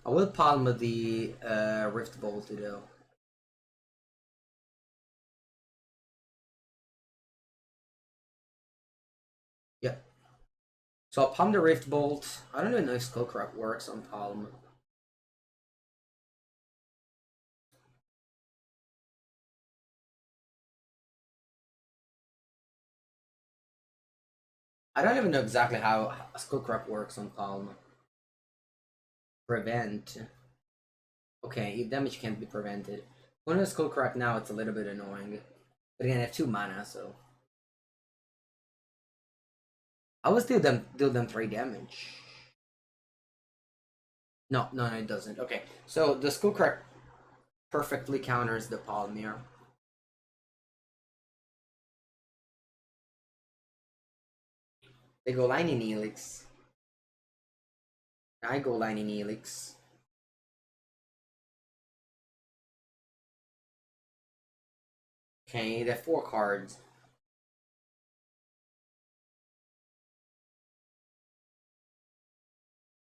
I will palm the Rift Bolt though. Yeah. So I'll palm the Rift Bolt. I don't even know if Skullcrack works on palm. I don't even know exactly how Skullcrack works on palm. Prevent. Okay, if damage can't be prevented. When I Skullcrack now, it's a little bit annoying. But again, I have 2 mana, so I will still deal them 3 damage. No, it doesn't. Okay, so the Skullcrack perfectly counters the palm here. They go Lightning Helix. I go Lightning Helix. Okay, they have 4 cards.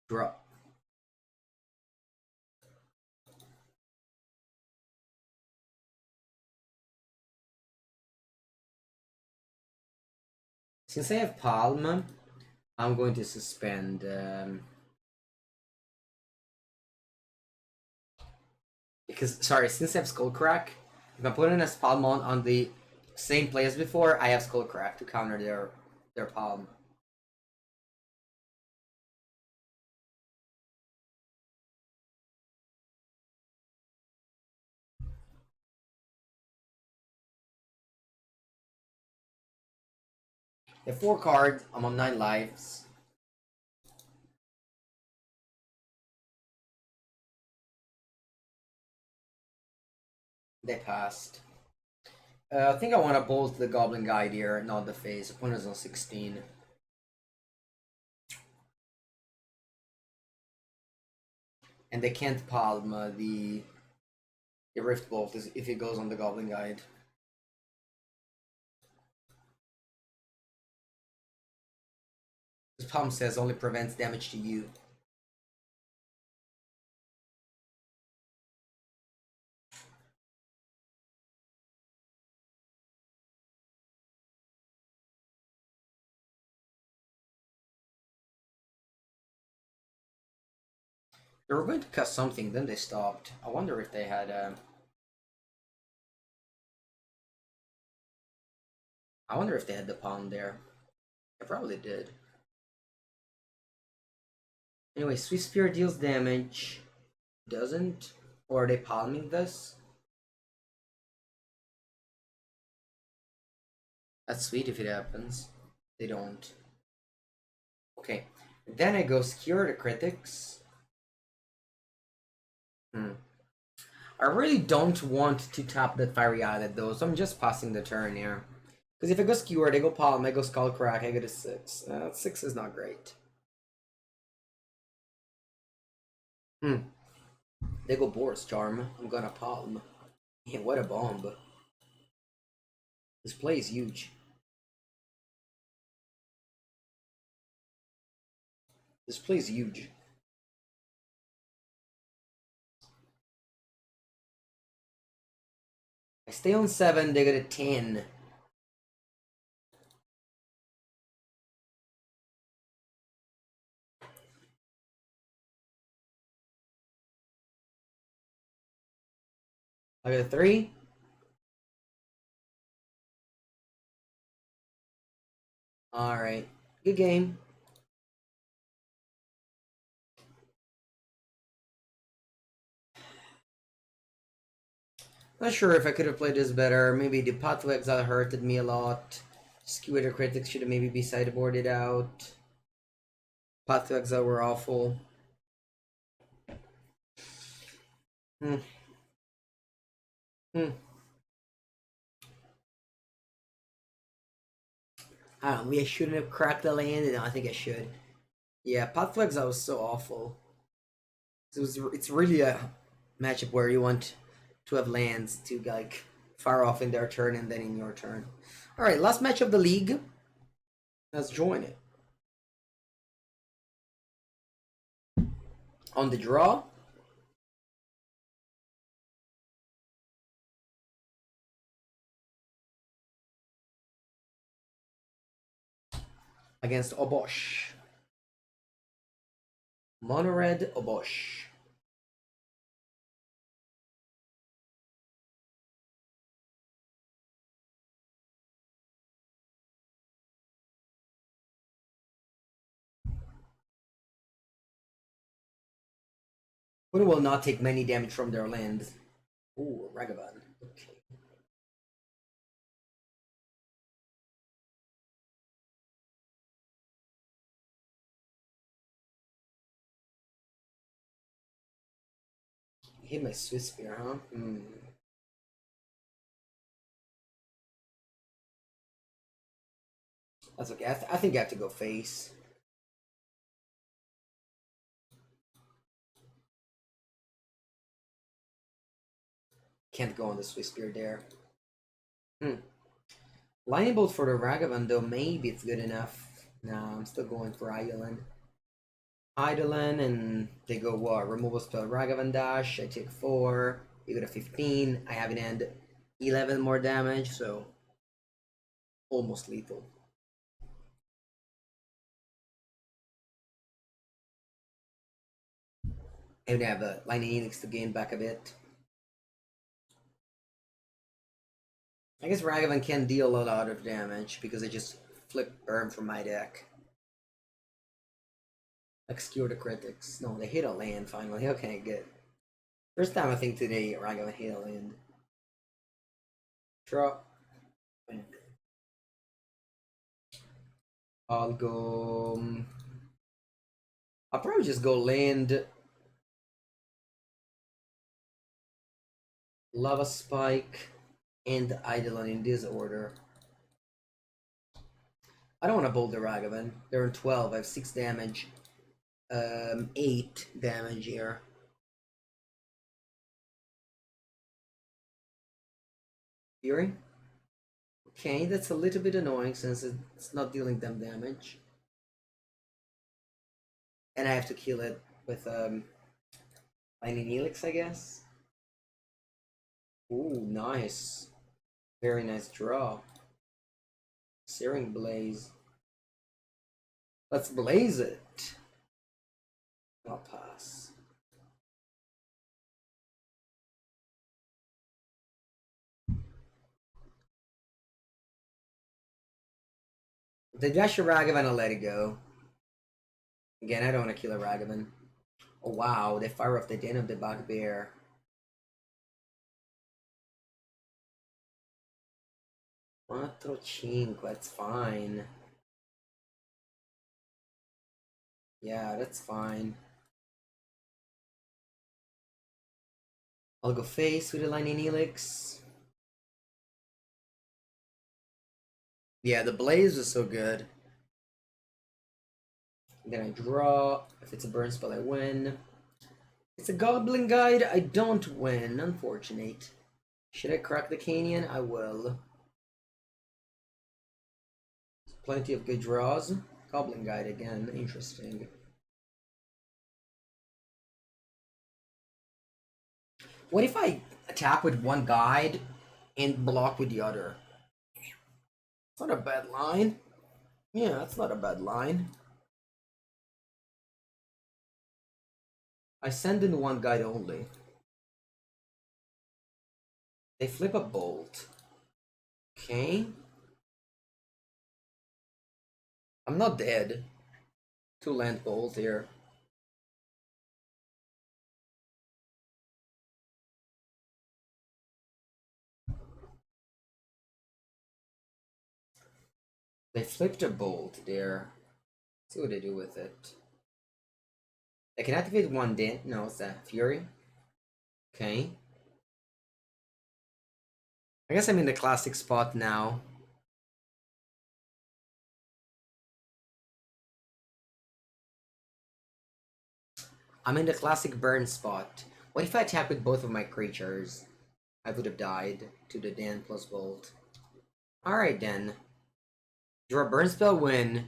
Draw. Since I have Palm, I'm going to suspend. Because, sorry, since I have Skullcrack, if I put in a Palm on the same play as before, I have Skullcrack to counter their Palm. They have 4 cards. I'm on 9 lives. They passed. I think I want to bolt the Goblin Guide here, not the face. Opponent's on 16. And they can't palm the Rift Bolt if it goes on the Goblin Guide. This palm says only prevents damage to you. They were going to cast something, then they stopped. I wonder if they had I wonder if they had the palm there. They probably did. Anyway, Swiftspear deals damage. Doesn't? Or are they palming this? That's sweet if it happens. They don't. Okay. Then I go Skewer the Critics. I really don't want to tap that Fiery Islet though, so I'm just passing the turn here. Because if I go Skewer, they go Palm, I go Skullcrack, I get a 6. 6 is not great. They go Boros Charm, I'm gonna Palm. Yeah, what a bomb. This play is huge. This play is huge. I stay on 7, they get a 10. I get a 3. Alright. Good game. Not sure if I could have played this better. Maybe the Path to Exile hurted me a lot. Skewer the Critics should have maybe be sideboarded out. Path to Exile were awful. Hmm. Hmm. I don't know, maybe I shouldn't have cracked the land, and I think I should. Yeah, Path to Exile was so awful. It's really a matchup where you want to have lands to like fire off in their turn and then in your turn. All right, last match of the league. Let's join it. On the draw, against Obosh. Mono red Obosh. We will not take many damage from their land. Ooh, Ragavan. Okay. Hit my Swiftspear, huh? Hmm. That's okay. I think I have to go face. Can't go on the Swiftspear there. Hmm. Lightning Bolt for the Ragavan, though, maybe it's good enough. Nah, I'm still going for Eidolon. Eidolon, and they go what? Removal spell Ragavan Dash. I take 4. You go to 15. I have an end 11 more damage, so almost lethal. And we have a Lightning Helix to gain back a bit. I guess Ragavan can deal a lot of damage because I just flip Burn from my deck. Like Skewer the Critics. No, they hit a land finally. Okay, good. First time I think today Ragavan hit a land. Draw. I'll go. I'll probably just go land. Lava Spike and Eidolon in this order. I don't want to bolt the Ragavan. They're in 12. I have 6 damage. 8 damage here. Fury? Okay, that's a little bit annoying since it's not dealing them damage. And I have to kill it with Lightning Helix, I guess. Ooh, nice. Very nice draw. Searing Blaze. Let's blaze it. I'll pass. The dash a Ragavan, I'll let it go. Again, I don't want to kill a Ragavan. Oh wow, they fire off the Den of the Bugbear. Quattro cinque, that's fine. Yeah, that's fine. I'll go face with the Lightning Helix. Yeah, the Blaze was so good. Then I draw. If it's a burn spell, I win. It's a Goblin Guide. I don't win. Unfortunate. Should I crack the Canyon? I will. Plenty of good draws. Goblin Guide again. Interesting. What if I attack with one guide and block with the other? It's not a bad line. Yeah, that's not a bad line. I send in one guide only. They flip a bolt. Okay. I'm not dead. 2 land bolt here. They flipped a bolt there. Let's see what they do with it. I can activate one din. No, it's that Fury. Okay. I guess I'm in the classic spot now. I'm in the classic burn spot. What if I attack with both of my creatures? I would have died to the Dan plus Bolt. Alright then. Draw a burn spell, win.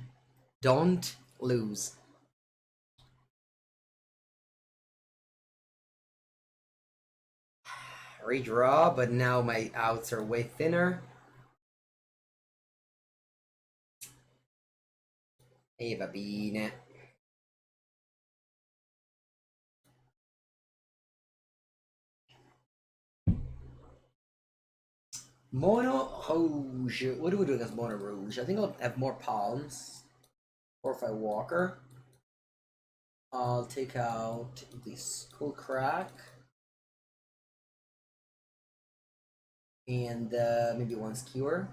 Don't lose. Redraw, but now my outs are way thinner. E va bene. Mono Rouge. What do we do against Mono Rouge? I think I'll have more palms. Kor Firewalker. I'll take out the Skullcrack. And maybe one Skewer.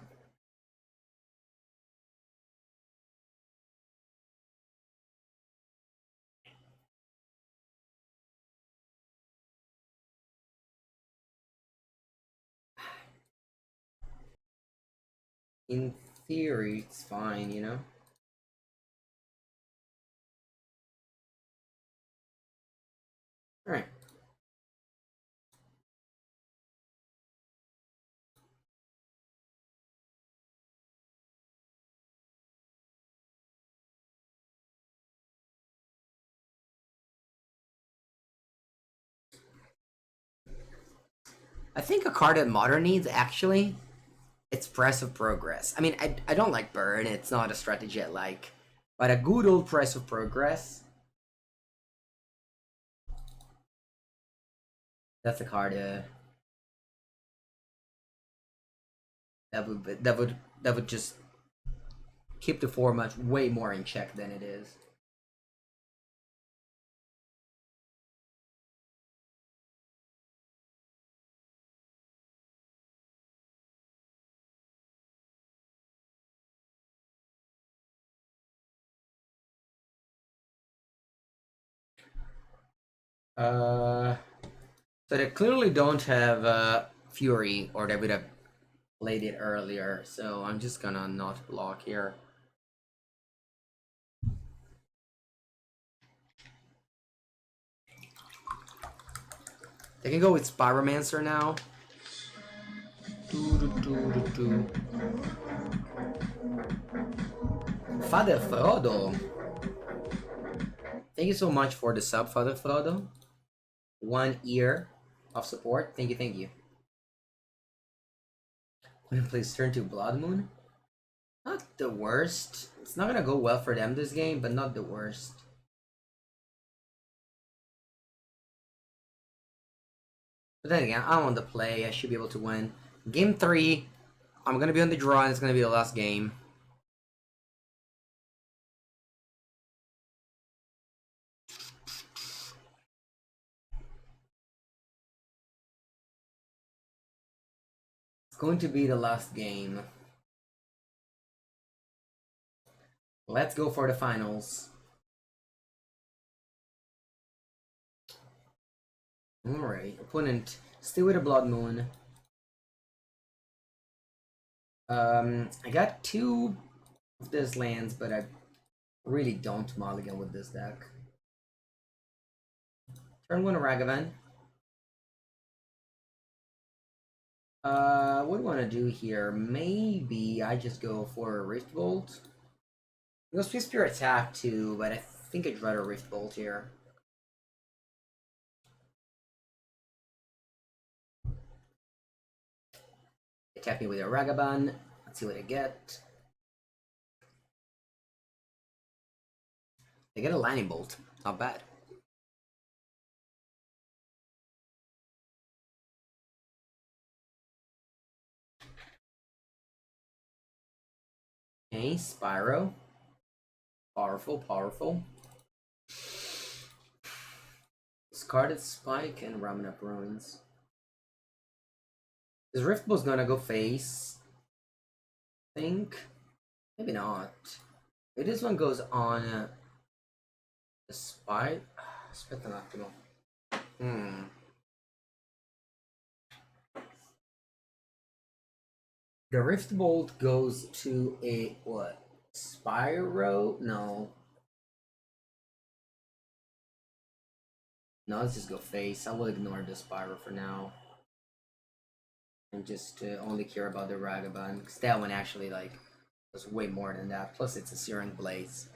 In theory, it's fine, you know? Alright. I think a card that Modern needs, actually, it's Press of Progress. I mean, I don't like Burn, it's not a strategy I like. But a good old Press of Progress. That's a card that would just keep the format way more in check than it is. So they clearly don't have Fury, or they would have played it earlier. So I'm just gonna not block here. They can go with Spiromancer now. Father Frodo. Thank you so much for the sub, Father Frodo. 1 year of support. Thank you, thank you. Please turn to Blood Moon. Not the worst. It's not gonna go well for them this game, but not the worst. But then again, I'm on the play. I should be able to win. Game 3, I'm gonna be on the draw, and it's gonna be the last game. It's going to be the last game. Let's go for the finals. Alright, opponent still with a Blood Moon. I got 2 of these lands, but I really don't mulligan with this deck. Turn 1 Ragavan. What do I want to do here? Maybe I just go for a Rift Bolt. Go Swiftspear attack too, but I think I'd rather Rift Bolt here. Attack me with a Ragavan. Let's see what I get. I get a Lightning Bolt. Not bad. Okay, Spyro. Powerful, powerful. Discarded Spike and Ramen Up Ruins. Is Rift Bolt's gonna go face? Think? Maybe not. If this one goes on the Spike. Aspetta un attimo. Hmm. The Rift Bolt goes to a what? Spyro? No. No, let's just go face. I will ignore the Spyro for now. And just only care about the Ragavan. Because that one actually, like, was way more than that. Plus, it's a Searing Blaze.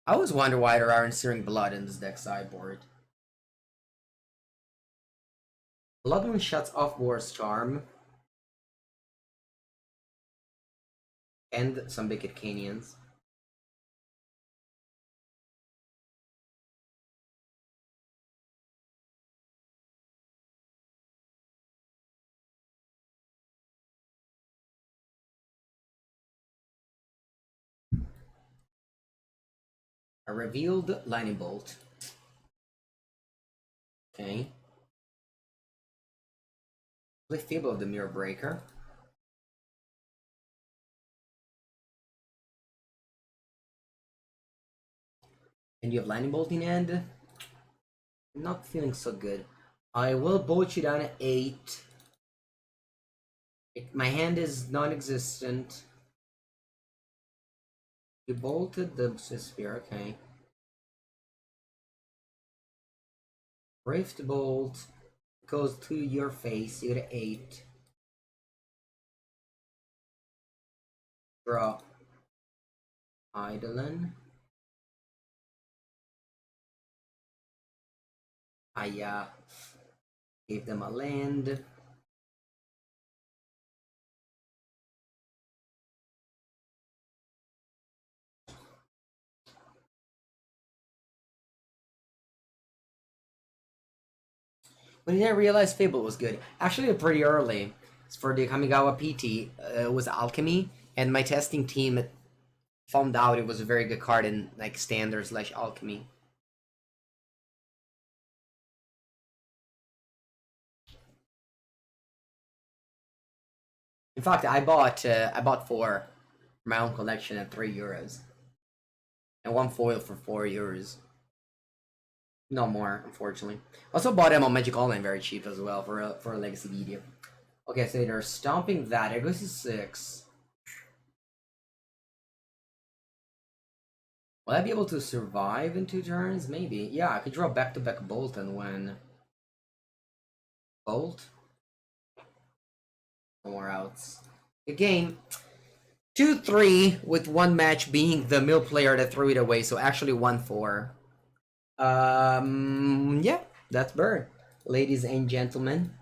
I always wonder why there aren't Searing Blood in this deck sideboard. Bloodmoon shuts off Boros Charm. And Sunbaked Canyons. A revealed Lightning Bolt. Okay. Play Fable of the Mirror Breaker. And you have Lightning Bolt in hand. I'm not feeling so good. I will bolt you down at 8. My hand is non-existent. You bolted the Swiftspear, okay. Rift Bolt goes to your face, you get 8. Draw Eidolon. I gave them a land. When did I realize Fable was good? Actually, pretty early. It's for the Kamigawa PT. It was Alchemy, and my testing team found out it was a very good card in like Standard / Alchemy. In fact, I bought 4 for my own collection at €3, and 1 foil for €4. No more, unfortunately. Also bought them on Magic Online very cheap as well for a legacy VEEDEO. Okay, so they're stomping that. It goes to 6. Will I be able to survive in 2 turns? Maybe. Yeah, I could draw back-to-back Bolt and win. Bolt? No more outs. The game. 2-3 with 1 match being the mill player that threw it away, so actually 1-4. Yeah, that's Bird. Ladies and gentlemen,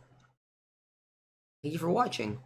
thank you for watching.